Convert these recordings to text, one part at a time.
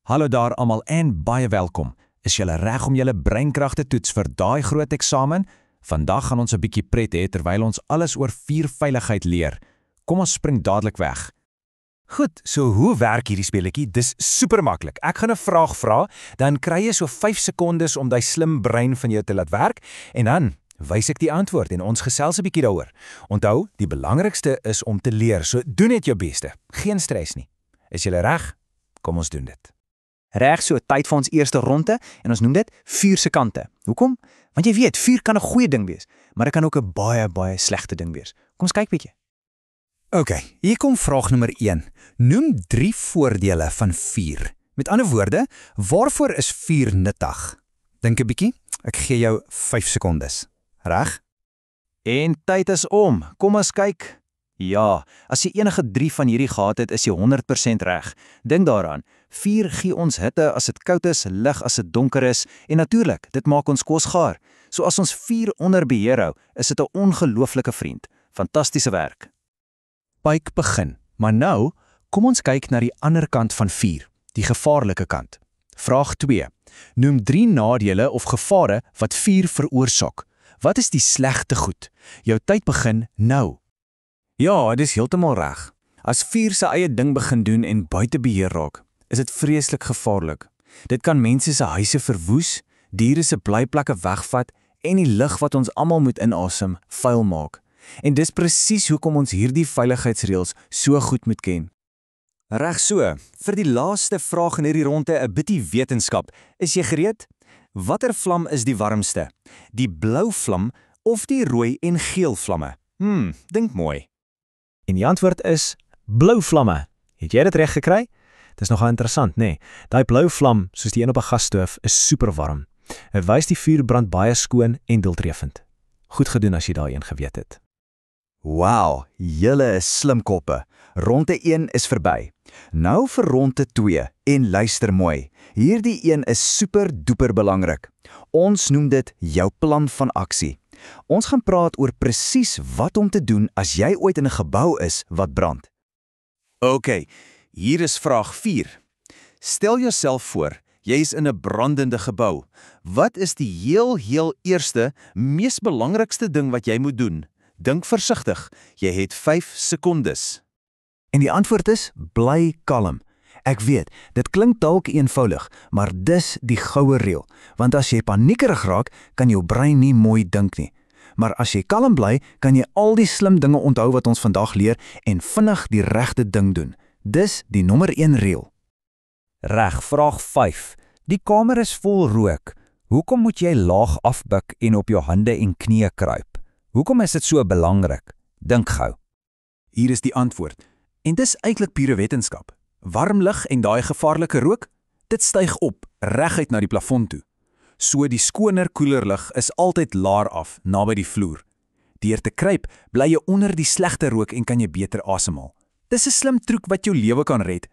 Hallo daar almal en baie welkom. Is julle reg om julle breinkrag te toets vir daai groot eksamen? Vandag gaan ons 'n bietjie pret hê terwyl ons alles oor vuurveiligheid leer. Kom ons spring dadelik weg. Goed, so hoe werk hierdie speletjie? Dis super maklik. Ek gaan 'n vraag vra, dan kry jy so 5 sekondes om daai slim brein van jou te laat werk en dan wys ek die antwoord en ons gesels 'n bietjie daaroor. Onthou, die belangrikste is om te leer, so doen net jou beste. Geen stres nie. Is julle reg? Kom ons doen dit. Reg, so tyd vir ons eerste ronde en ons noem dit 4 se kante. Hoekom? Want jy weet, 4 kan 'n goeie ding wees, maar dit kan ook 'n baie slegte ding wees. Kom ons kyk bietjie. OK, hier kom vraag nommer 1. Noem 3 voordele van vuur. Met ander woorde, waarvoor is vuur nuttig? Dink 'n bietjie. Ek gee jou 5 sekondes. Reg? En tyd is om. Kom ons kyk. Ja, as jy enige 3 van hierdie gehad het, is jy 100% reg. Dink daaraan. Vuur gee ons hitte as dit koud is, lig as dit donker is en natuurlik, dit maak ons kos gaar. So as ons vuur onder beheer hou, is dit 'n ongelooflike vriend. Fantastiese werk. Pyk begin. Maar nou, kom ons kyk na die ander kant van vuur, die gevaarlike kant. Vraag 2. Noem 3 nadele of gevare wat vuur veroorsaak. Wat is die slegte goed? Jou tyd begin nou. Ja, dis heeltemal reg. As vuur sy eie ding begin doen en buite beheer raak, is dit vreeslik gevaarlik. Dit kan mense se huise verwoes, diere se blyplekke wegvat en die lug wat ons almal moet inasem vuil maak. En dis presies hoekom ons hierdie veiligheidsreëls so goed moet ken. Reg so, vir die laaste vraag in hierdie ronde 'n bietjie wetenskap. Is jy gereed? Watter vlam is die warmste? Die blou vlam of die rooi en geel vlamme? Dink mooi. En die antwoord is blou vlamme. Het jy dit reg gekry? Dit is nogal interessant, nê? Daai blou vlam, soos die een op 'n gasstoof, is super warm. Dit wys die vuur brand baie skoon en doeltreffend. Goed gedoen as jy daai een geweet het. Wow, julle is slimkoppe. Ronde 1 is verby. Nou vir ronde 2 en luister mooi. Hierdie een is super duper belangrik. Ons noem dit jou plan van aksie. Ons gaan praat oor presies wat om te doen as jy ooit in 'n gebou is wat brand. OK, hier is vraag 4. Stel jouself voor, jy is in 'n brandende gebou. Wat is die heel eerste, mees belangrikste ding wat jy moet doen? Dink versigtig, jy het 5 sekondes. En die antwoord is, bly kalm. Ek weet, dit klink dalk eenvoudig, maar dis die goue reël. Want as jy paniekerig raak, kan jou brein nie mooi dink nie. Maar as jy kalm bly, kan jy al die slim dinge onthou wat ons vandag leer en vinnig die regte ding doen. Dis die nommer 1 reël. Reg, vraag 5. Die kamer is vol rook. Hoekom moet jy laag afbuk en op jou hande en knieë kruip? Hoekom is dit so belangrik? Dink gou. Hier is die antwoord. En dis eintlik pure wetenskap. Warm lug en daai gevaarlike rook, dit styg op, reguit na die plafon toe. So die skoner, koeler lug is altyd laer af, naby die vloer. Deur te kruip, bly jy onder die slegte rook en kan jy beter asemhaal. Dis 'n slim truc wat jou lewe kan red.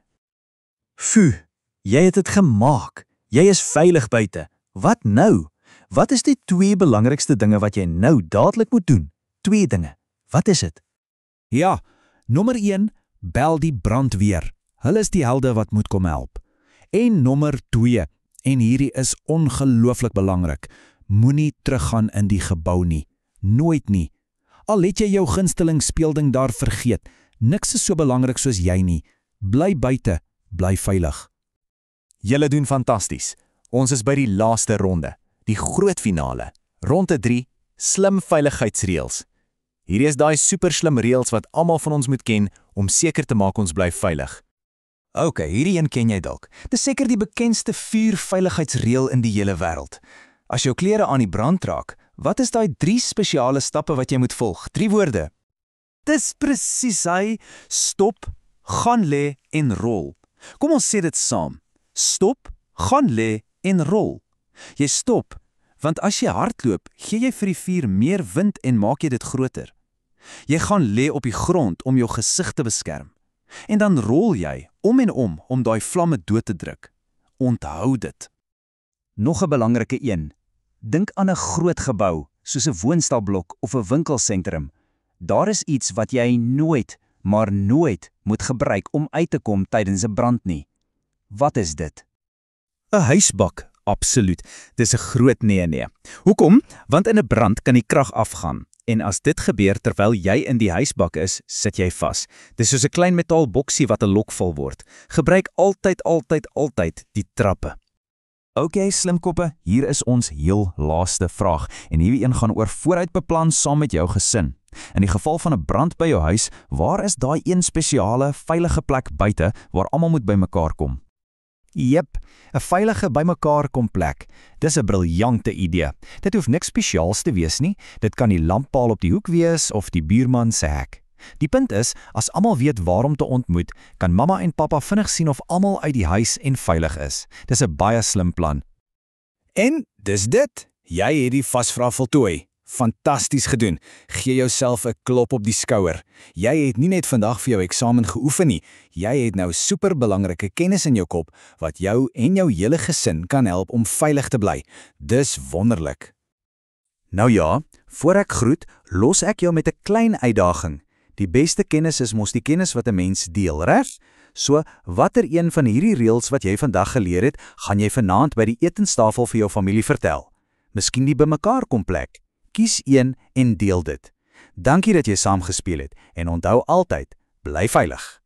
Jy het dit gemaak. Jy is veilig buite. Wat nou? Wat is die 2 belangrikste dinge wat jy nou dadelik moet doen? 2 dinge. Wat is dit? Ja, nommer 1, bel die brandweer. Hulle is die helde wat moet kom help. En nommer 2, en hierdie is ongelooflik belangrik, moenie teruggaan in die gebou nie. Nooit nie. Al het jy jou gunsteling speelding daar vergeet, niks is so belangrik soos jy nie. Bly buite, bly veilig. Julle doen fantasties. Ons is by die laaste ronde, die groot finale. Ronde 3, slim veiligheidsreëls. Hierdie is daai super slim reëls wat almal van ons moet ken om seker te maak ons bly veilig. OK, hierdie een ken jy dalk. Dis seker die bekendste vuurveiligheidsreël in die hele wêreld. As jou klere aan die brand raak, wat is daai 3 spesiale stappe wat jy moet volg? 3 woorde. Dis presies hy. Stop, gaan lê en rol. Kom ons sê dit saam. Stop, gaan lê en rol. Jy stop, want as jy hardloop, gee jy vir die vuur meer wind en maak jy dit groter. Jy gaan lê op die grond om jou gesig te beskerm. En dan rol jy om en om daai vlamme dood te druk. Onthou dit. Nog 'n belangrike een. Dink aan 'n groot gebou, soos 'n woonstelblok of 'n winkelsentrum. Daar is iets wat jy nooit, maar nooit moet gebruik om uit te kom tydens 'n brand nie. Wat is dit? 'n huisbak, absoluut. Dis 'n groot nee. Hoekom? Want in 'n brand kan die krag afgaan. En as dit gebeur terwyl jy in die huisbak is, sit jy vas. Dis soos 'n klein metaalboksie wat 'n lok vol word. Gebruik altyd die trappe. OK, slimkoppe, hier is ons heel laaste vraag en hierdie een gaan oor vooruitbeplan saam met jou gesin. In die geval van 'n brand by jou huis, waar is daai een spesiale, veilige plek buite waar almal moet bymekaar kom? Jep, 'n veilige bymekaar kom plek. Dis 'n briljante idee. Dit hoef niks spesiaals te wees nie. Dit kan die lamppaal op die hoek wees of die buurman se hek. Die punt is, as almal weet waar om te ontmoet, kan mamma en pappa vinnig sien of almal uit die huis en veilig is. Dis 'n baie slim plan. En dis dit. Jy het die vasvra voltooi. Fantasties gedoen. Gee jouself 'n klop op die skouer. Jy het nie net vandag vir jou eksamen geoefen nie. Jy het nou superbelangrike kennis in jou kop wat jou en jou hele gesin kan help om veilig te bly. Dis wonderlik. Nou ja, voor ek groet, los ek jou met 'n klein uitdaging. Die beste kennis is mos die kennis wat 'n mens deel, reg? So, watter een van hierdie reëls wat jy vandag geleer het, gaan jy vanaand by die etenstafel vir jou familie vertel? Miskien die bymekaar kom plek. Kies een en deel dit. Dankie dat jy saam gespeel het en onthou altyd, bly veilig.